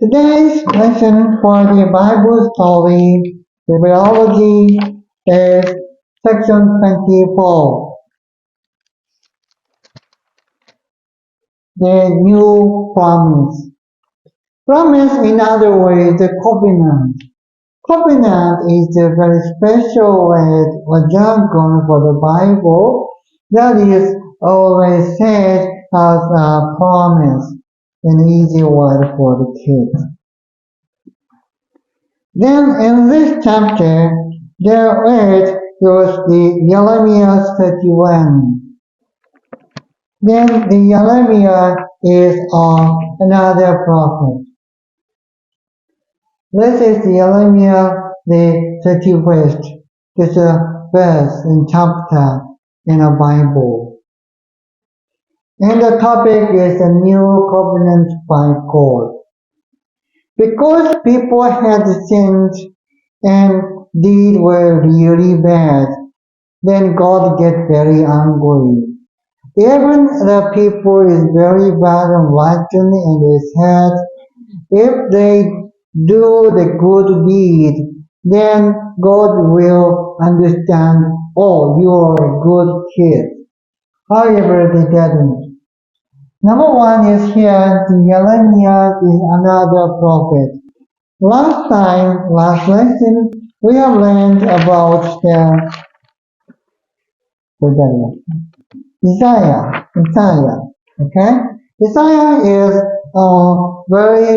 Today's lesson for the Bible story, the biology, is section 24, the new promise. Promise, in other words, the covenant. Covenant is a very special word or jargon for the Bible that is always said as a promise, an easy word for the kids. Then in this chapter, there was the Jeremiah 31. Then the Jeremiah is another prophet. This is Jeremiah the 31st. This is a verse in chapter in the Bible. And the topic is a new covenant by God. Because people had sinned and deeds were really bad, then God get very angry. Even the people is very bad and rotten in his head. If they do the good deed, then God will understand, oh, you are a good kid. However, they didn't. Number one is here, the Jeremiah is another prophet. Last lesson, we have learned about Isaiah. Okay? Isaiah is a very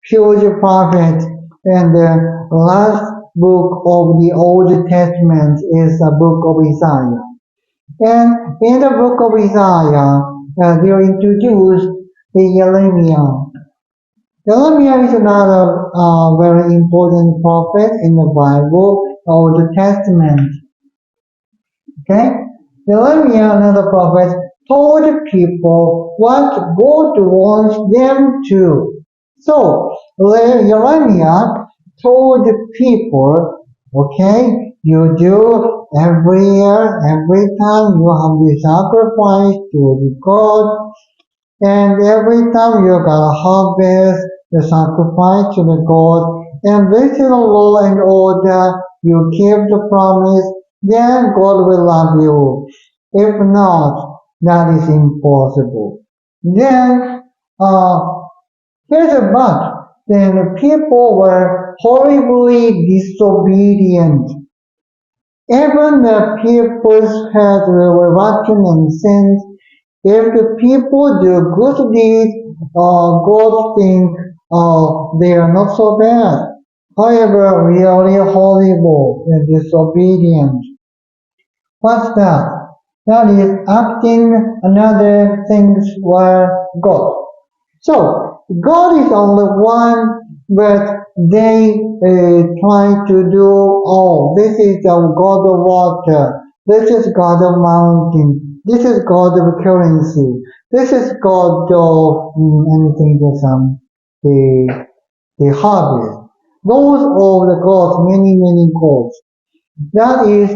huge prophet, and the last book of the Old Testament is the book of Isaiah. And in the book of Isaiah, they are introduced the Jeremiah. Jeremiah is another very important prophet in the Bible, Old Testament. Okay? Jeremiah, another prophet, told people what God wants them to. So, Jeremiah told the people, okay, you do every year, every time you have the sacrifice to the God, and every time you gotta harvest the sacrifice to the God, and this is the law and order, you keep the promise, then God will love you. If not, that is impossible. Then, here's a but. Then the people were horribly disobedient. Even the people's heads were rotten and sins. If the people do good deeds, God think they are not so bad. However, really horrible and disobedient. What's that? That is acting another things were God. So, God is only one, but they try to do, this is the God of water, this is God of mountain, this is God of currency, this is God of anything the harvest. Those are the gods, many gods. That is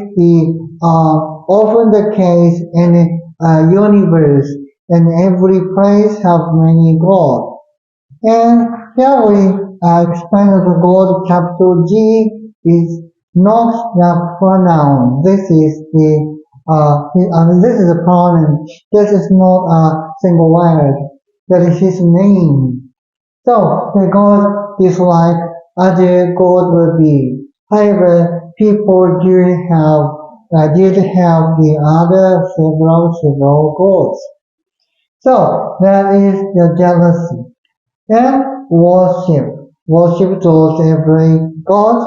often the case in a universe, and every place have many gods. And here we explain that God capital G is not the pronoun. This is this is a pronoun. This is not a single word. That is his name. So the God is like other God will be. However, people did have the other several gods. So that is the jealousy. And worship. Worship those every god,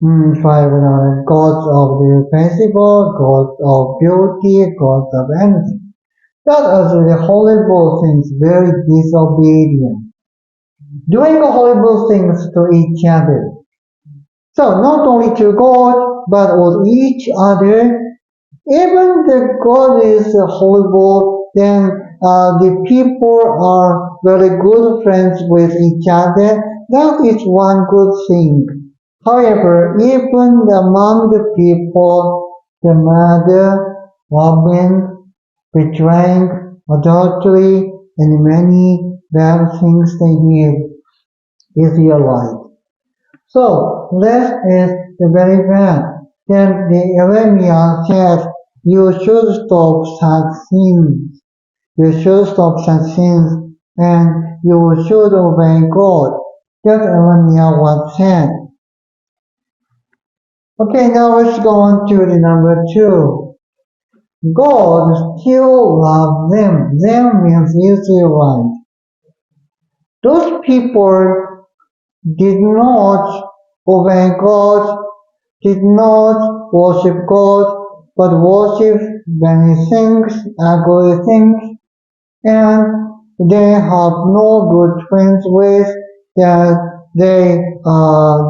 gods of the festival, gods of beauty, gods of anything. That is the horrible things, very disobedient. Doing horrible things to each other. So not only to God, but with each other. Even the God is horrible, then the people are very good friends with each other. That is one good thing. However, even among the people, the murder, robbing, betraying, adultery, and many bad things they did Israelite. So this is the very bad. Then the Jeremiah says, you should stop such sins. You should stop such sins and you should obey God. That's Jeremiah was said. Okay, now let's go on to the number 2. God still loves them. Them means Israelite. Those people did not obey God, did not worship God, but worship many things, ugly things, and they have no good friends with, that they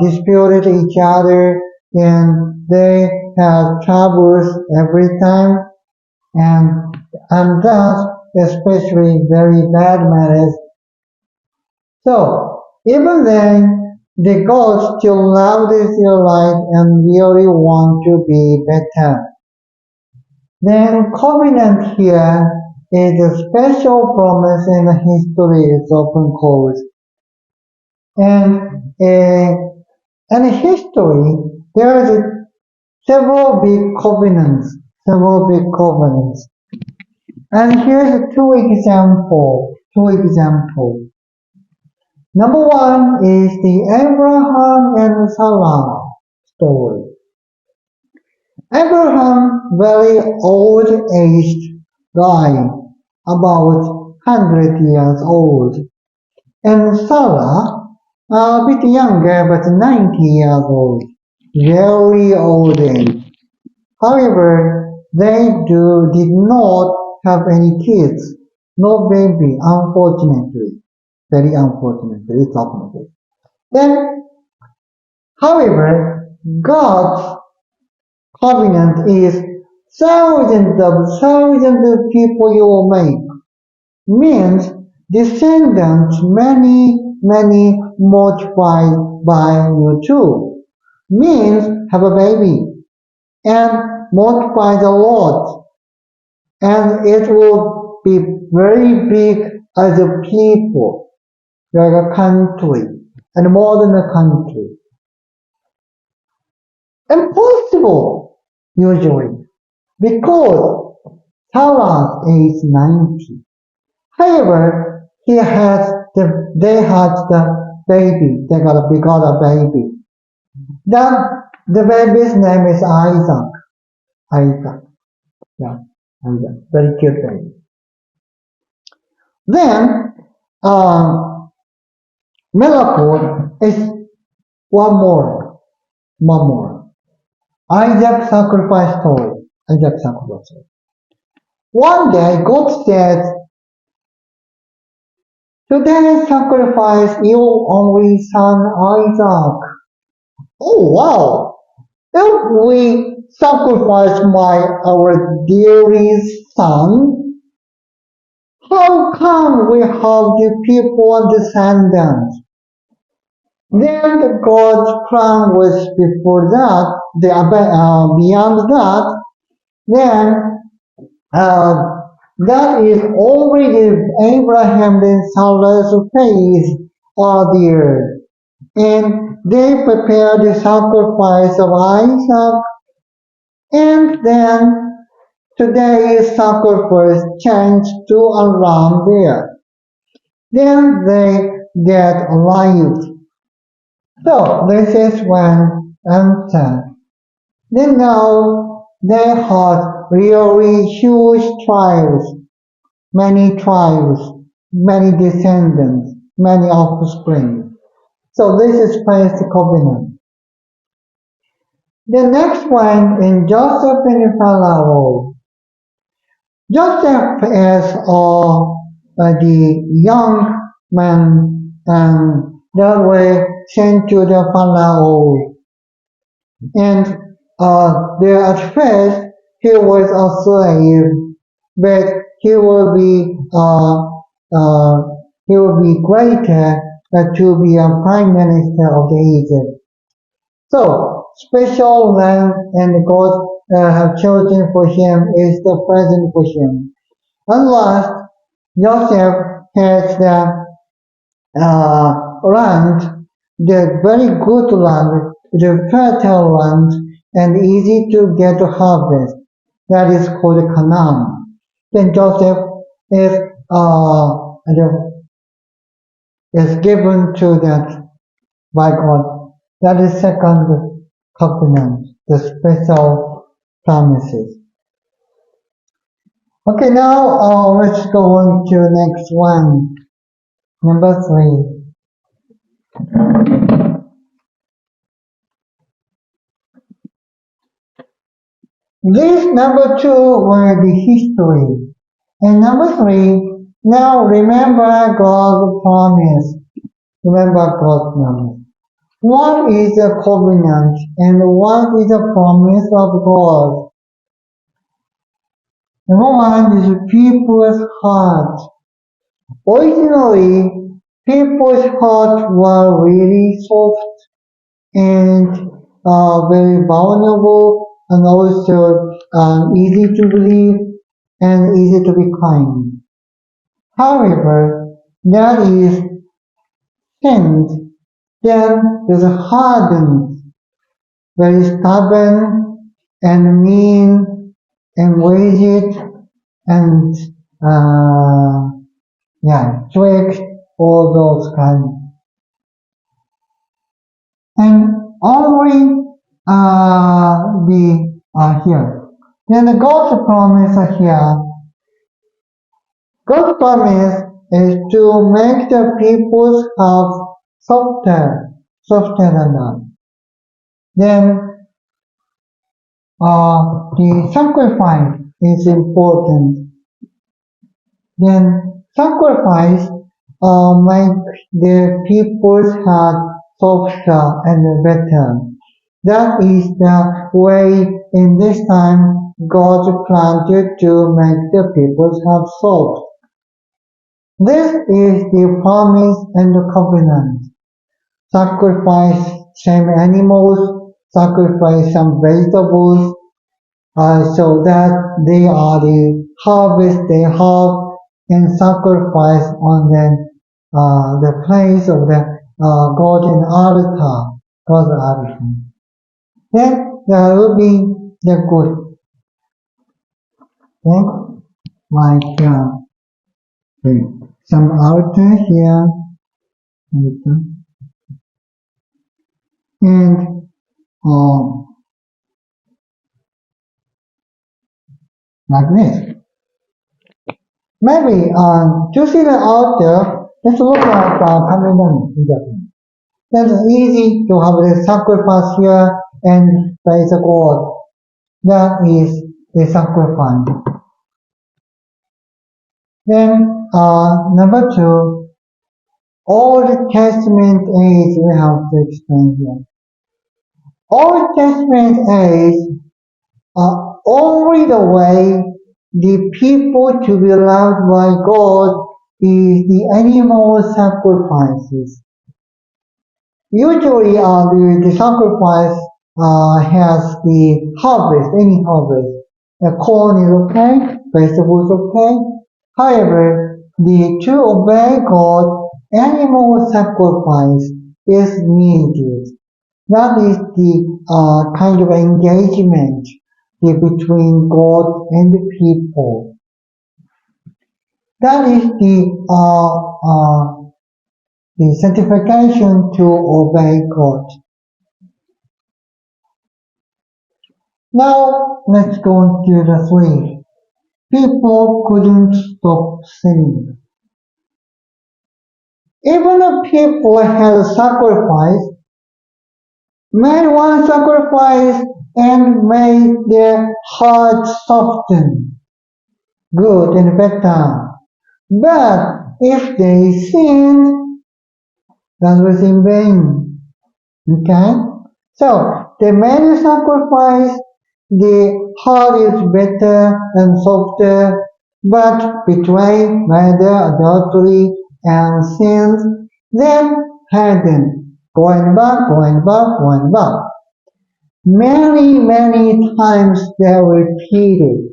disputed each other, and they had troubles every time, and thus especially very bad manners. So even then, the God still loved Israelites and really want to be better. Then covenant here is a special promise in history, it's often called. And in history, there are several big covenants, several big covenants. And here's two examples. Number one is the Abraham and Sarah story. Abraham, very old aged guy, about 100 years old, and Sarah, a bit younger but 90 years old, very old age. However, they did not have any kids, no baby, unfortunately. Very unfortunately, it's automatic. Then, however, God's covenant is thousands of people you will make. Means descendants many multiplied by you too. Means have a baby and multiply a lot. And it will be very big as a people, like a country, and more than a country. Impossible, usually, because Sarah's age 90. However, they had the baby, they got a baby. The baby's name is Isaac. Yeah, Isaac, very cute baby. Then, miracle is one more. Isaac sacrifice story. One day, God said, today sacrifice your only son Isaac. Oh wow! If we sacrifice our dearest son, how come we have the people and descendants? Then the God's plan was before that, beyond that, then that is already Abraham and Sarah's faith are there. And they prepared the sacrifice of Isaac, and then today's sacrifice changed to a ram there. Then they get light. So this is one answer. Then now they had really huge tribes, many descendants, many offspring. So this is first covenant. The next one in Joseph and Pharaoh. Joseph is the young man and that way sent to the Pharaoh. And there at first he was a slave, but he will be greater to be a prime minister of the Egypt. So special land and God have chosen for him is the present for him. And last, Joseph has land, the very good land, the fertile land, and easy to get to harvest. That is called Canaan. Then Joseph is is given to that by God. That is second covenant, the special promises. Okay, now let's go on to next one. Number 3. This number 2 were the history. And number 3, now remember God's promise. Remember God's promise. What is a covenant and what is a promise of God? Number 1 is people's heart. Originally, people's hearts were really soft and very vulnerable and also easy to believe and easy to be kind. However, that is sinned, then there's a hardened, very stubborn and mean and rigid and strict, all those kind. And only be here. Then the God's promise here. God's promise is to make the people's hearts softer than that. Then the sacrifice is important. Then sacrifice make the people's heart softer and better. That is the way in this time God planted to make the people's heart soft. This is the promise and the covenant. Sacrifice some animals, sacrifice some vegetables, so that they are the harvest they have, and sacrifice on the place of the golden altar, God's altar. Then there will be the good. Okay? Like some altar here, and like this. Maybe to see the altar, let's look at Cameroon in Japan. That's easy to have the sacrifice here and praise God. That is the sacrifice. Then number 2, Old Testament age we have to explain here. Old Testament age only the way the people to be loved by God is the animal sacrifices. Usually the sacrifice has the harvest, any harvest. Corn is okay, vegetables okay. However, to obey God, animal sacrifice is needed. That is the kind of engagement between God and the people. That is the sanctification to obey God. Now let's go on to the 3. People couldn't stop sinning. Even if people had sacrifice, made one sacrifice and made their hearts soften, good and better. But if they sinned, that was in vain. Okay? So they made a sacrifice, the heart is better and softer, but betray, murder, adultery, and sins, then hardened, going back. Many times they are repeated.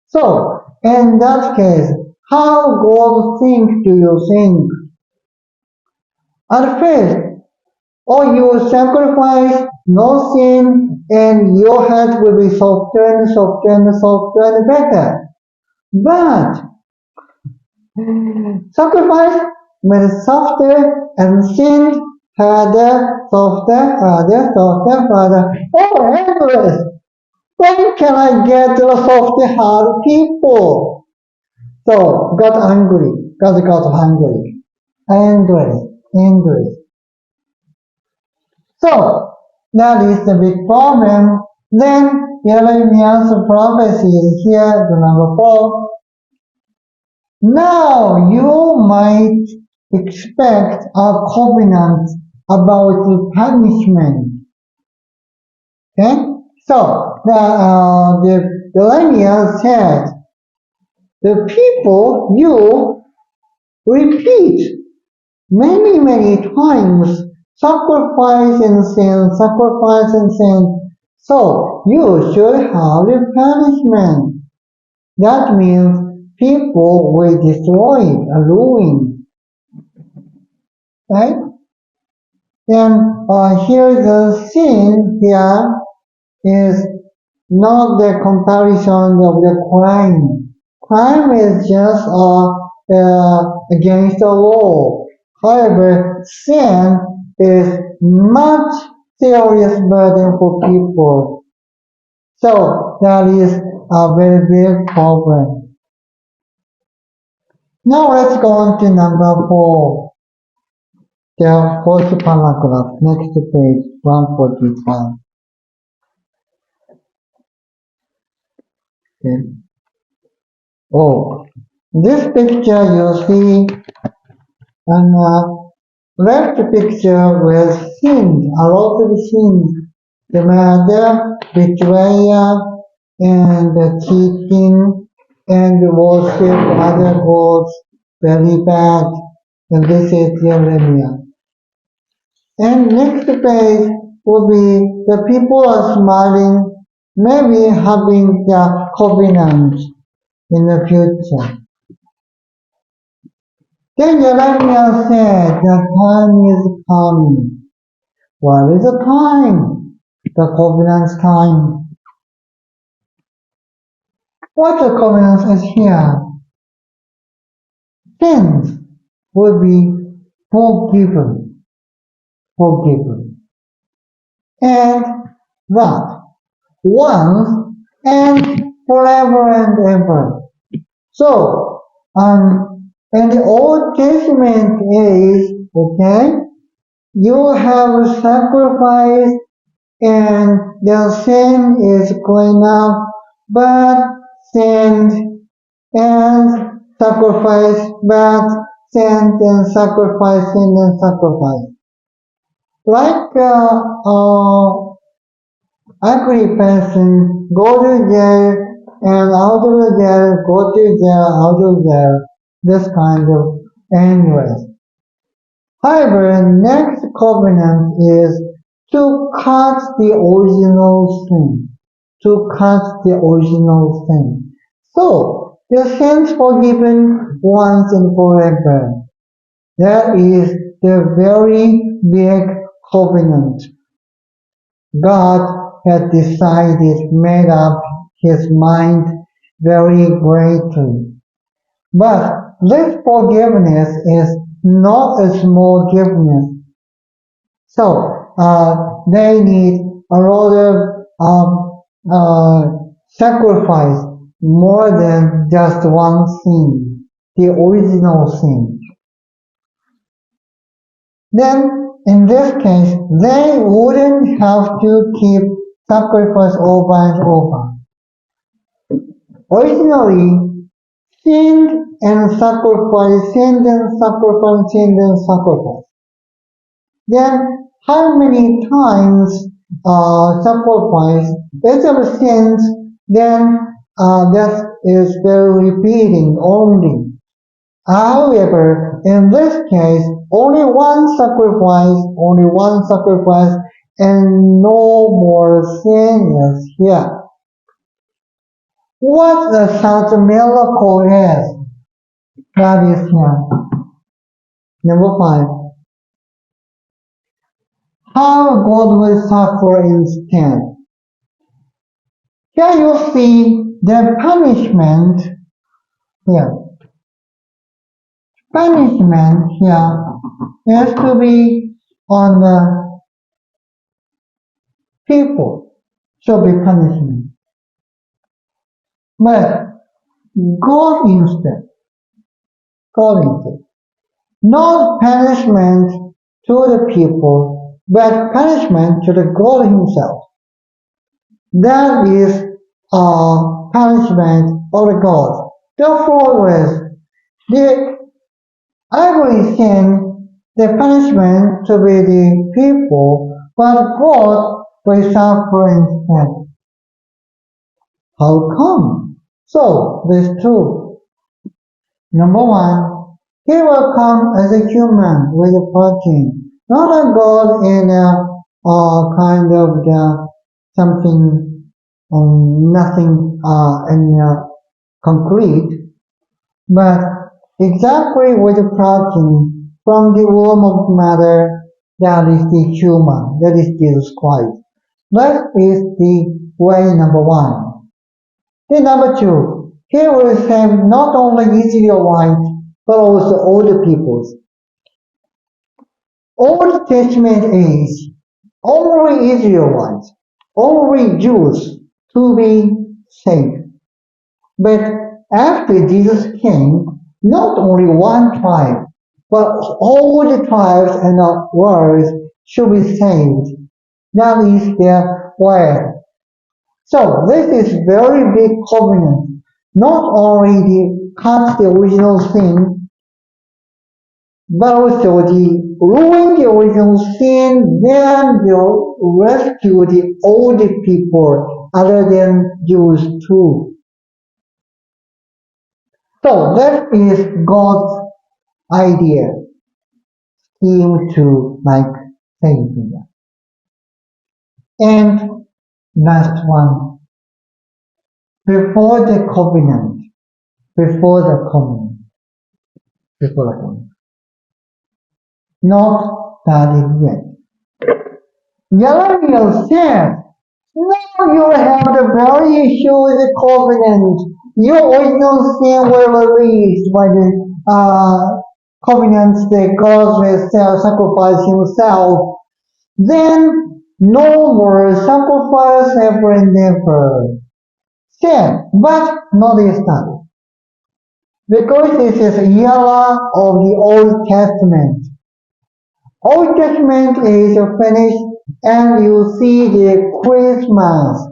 So, in that case, How God think do you think? At first, or you sacrifice no sin and your heart will be softer and softer and softer and better. But sacrifice made softer and sin harder, softer, harder, softer, harder. Oh, endless! When can I get the softer, hard people? So got angry. God got hungry. Angry. Angry. So that is the big problem. Then Jeremiah's prophecy is here, the number 4. Now you might expect a covenant about the punishment. Okay? So the Jeremiah said, the people you repeat many times sacrifice and sin, sacrifice and sin. So you should have a punishment. That means people will destroy it, ruin, right? Then here the sin here is not the comparison of the crime. Crime is just against the law. However, sin is much serious burden for people. So that is a very big problem. Now let's go on to number 4. The fourth paragraph, next page, 145. Okay. Oh, this picture you see an left picture with sins, a lot of sins. The murder, betrayal, and cheating, and worship other gods, very bad. And this is Jeremiah. And next page would be the people are smiling, maybe having the covenant in the future. Then Jeremiah said, the time is coming. What is the time? The covenant's time. What the covenant is here? Sins will be forgiven. Forgiven. And that once and forever and ever. So, in the Old Testament is, okay, you have sacrifice and the sin is clean up, but sin and sacrifice, but sin and sacrifice, sin and sacrifice. Like every person go to jail and out of the jail, go to jail, out of jail, this kind of endless. However, next covenant is to cut the original sin. To cut the original sin. So, the sins forgiven once and forever. That is the very big covenant. God had decided, made up his mind very greatly. But this forgiveness is not a small forgiveness. So they need a lot of sacrifice more than just one sin, the original sin. Then, in this case, they wouldn't have to keep sacrifice over and over. Originally, sin and sacrifice, sin and sacrifice, sin and sacrifice. Then, how many times sacrifice is of sins, then that is very repeating only. However, in this case, only one sacrifice, and no more sin is here. What the such miracle is? That is here. Number 5. How God will suffer instead. Here you see the punishment here. Punishment here is to be on the people. Should be punishment. But God instead. God instead. Not punishment to the people, but punishment to the God himself. That is punishment of the God. Therefore, with the every sin, the punishment to be the people, but God will suffer instead. How come? So, there's two. Number 1, he will come as a human with a protein, not a God in a kind of something, nothing in concrete, but exactly with the protein from the womb of mother, that is the human, that is Jesus Christ. That is the way number 1. Then number 2, he will save not only Israelites, but also all the peoples. Old Testament age, only Israelites, only Jews to be saved. But after Jesus came, not only one tribe, but all the tribes in the world should be saved. That is their way. So this is very big covenant. Not only the cut the original sin, but also the ruin the original sin, then they'll rescue the old people other than Jews too. So that is God's idea, scheme to like Savior. And last one, before the covenant, before the covenant, before the covenant. Not started yet. Yeremiah said, now you have the very huge covenant. Your original sin were released by the covenants that God will sacrifice himself. Then no more sacrifice ever and ever. Said, but not this time. Because this is a era of the Old Testament. Old Testament is finished and you see the Christmas,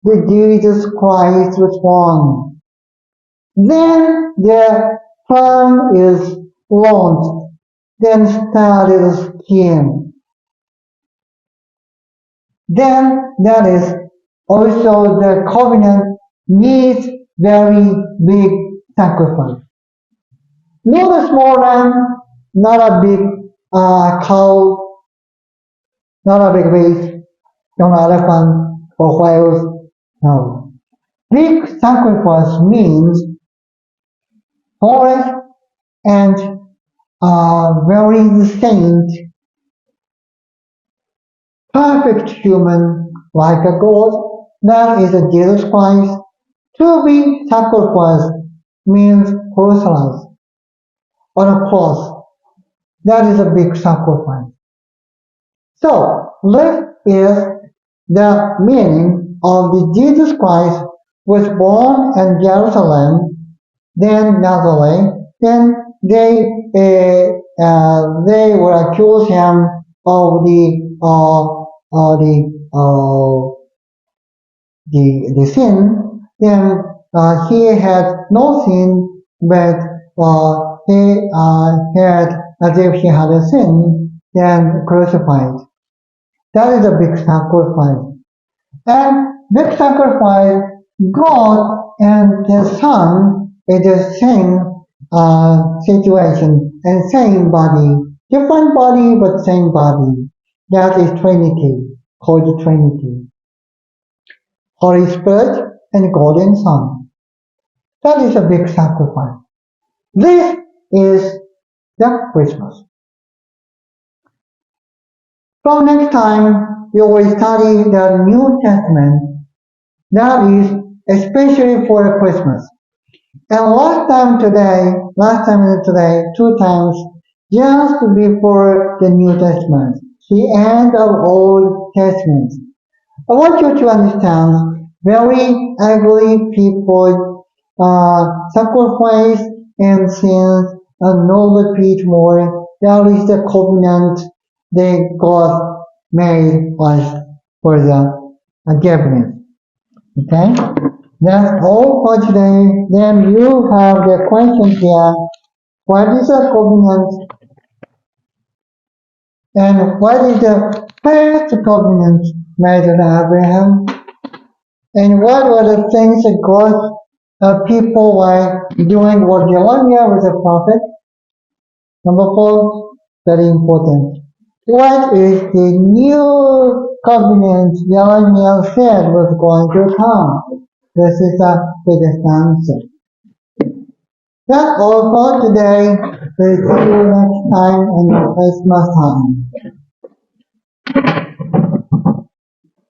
the Jesus Christ was born. Then the plan is launched, then started the scheme. Then that is also the covenant needs very big sacrifice. Not a small lamb, not a big cow, not a big beast, not an elephant or whales. No. Big sacrifice means forest and very saint, perfect human like a God, that is a Jesus Christ. To be sacrificed means crucified on a cross. That is a big sacrifice. So, this is the meaning of the Jesus Christ was born in Jerusalem, then Nazareth, then they will accuse him of the sin. Then he had no sin, but he had as if he had a sin, then crucified. That is a big sacrifice. And big sacrifice, God and the Son is the same situation and same body. Different body, but same body. That is Trinity, called the Trinity. Holy Spirit and God and Son. That is a big sacrifice. This is the Christmas. So next time you will study the New Testament, that is especially for Christmas. And last time and today, two times, just before the New Testament, the end of Old Testament. I want you to understand, very ugly people sacrifice and sins and no repeat more. That is the covenant that God made us for the forgiveness. Okay? That's all for today. Then you have the question here. What is a covenant and what is the first covenant made with Abraham? And what were the things that God people were doing what Jeremiah was a prophet? Number four, very important. What is the new covenant Jeremiah said was going to come? This is the biggest answer. That's all for today. We'll see you next time on Christmas time.